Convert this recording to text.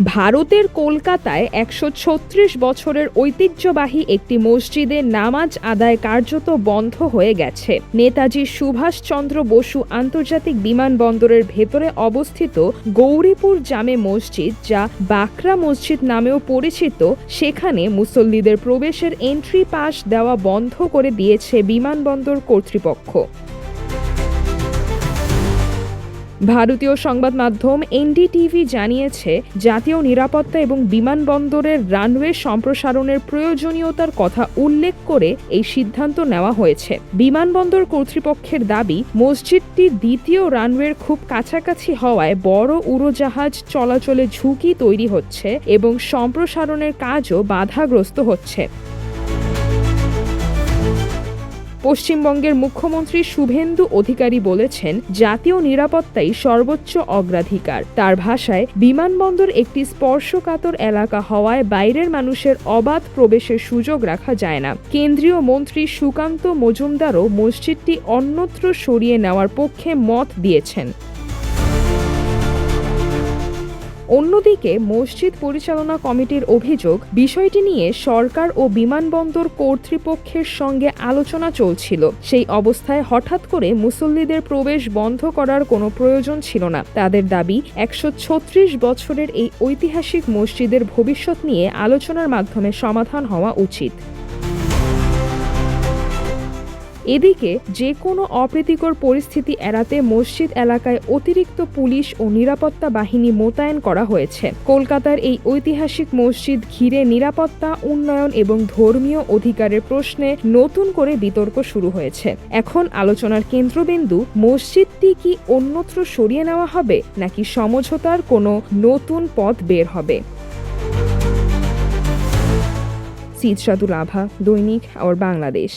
ভারতের কলকাতায় ১৩৬ বছরের ঐতিহ্যবাহী একটি মসজিদে নামাজ আদায় কার্যত বন্ধ হয়ে গেছে। নেতাজি সুভাষচন্দ্র বসু আন্তর্জাতিক বিমানবন্দরের ভেতরে অবস্থিত গৌরীপুর জামে মসজিদ, যা বাকরা মসজিদ নামেও পরিচিত, সেখানে মুসল্লিদের প্রবেশের এন্ট্রি পাস দেওয়া বন্ধ করে দিয়েছে বিমানবন্দর কর্তৃপক্ষ। ভারতীয় সংবাদ মাধ্যম এনডিটিভি জানিয়েছে, জাতীয় নিরাপত্তা এবং বিমানবন্দরের রানওয়ে সম্প্রসারণের প্রয়োজনীয়তার কথা উল্লেখ করে এই সিদ্ধান্ত নেওয়া হয়েছে। বিমানবন্দর কর্তৃপক্ষের দাবি, মসজিদটি দ্বিতীয় রানওয়ের খুব কাছাকাছি হওয়ায় বড় উড়োজাহাজ চলাচলে ঝুঁকি তৈরি হচ্ছে এবং সম্প্রসারণের কাজও বাধাগ্রস্ত হচ্ছে। পশ্চিমবঙ্গের মুখ্যমন্ত্রী শুভেন্দু অধিকারী বলেছেন, জাতীয় নিরাপত্তাই সর্বোচ্চ অগ্রাধিকার। তার ভাষায়, বিমানবন্দর একটি স্পর্শকাতর এলাকা হওয়ায় বাইরের মানুষের অবাধ প্রবেশের সুযোগ রাখা যায় না। কেন্দ্রীয় মন্ত্রী সুকান্ত মজুমদারও মসজিদটি অন্যত্র সরিয়ে নেওয়ার পক্ষে মত দিয়েছেন। অন্যদিকে মসজিদ পরিচালনা কমিটির অভিযোগ, বিষয়টি নিয়ে সরকার ও বিমানবন্দর কর্তৃপক্ষের সঙ্গে আলোচনা চলছিল। সেই অবস্থায় হঠাৎ করে মুসল্লিদের প্রবেশ বন্ধ করার কোনো প্রয়োজন ছিল না। তাদের দাবি, ১৩৬ বছরের এই ঐতিহাসিক মসজিদের ভবিষ্যৎ নিয়ে আলোচনার মাধ্যমে সমাধান হওয়া উচিত। এদিকে যে কোনো অপ্রীতিকর পরিস্থিতি এড়াতে মসজিদ এলাকায় অতিরিক্ত পুলিশ ও নিরাপত্তা বাহিনী মোতায়েন করা হয়েছে। কলকাতার এই ঐতিহাসিক মসজিদ ঘিরে নিরাপত্তা, উন্নয়ন এবং ধর্মীয় অধিকারের প্রশ্নে নতুন করে বিতর্ক শুরু হয়েছে। এখন আলোচনার কেন্দ্রবিন্দু, মসজিদটি কি অন্যত্র সরিয়ে নেওয়া হবে নাকি সমঝোতার কোনো নতুন পথ বের হবে। সিদ সাদুল আভা, দৈনিক আর বাংলাদেশ।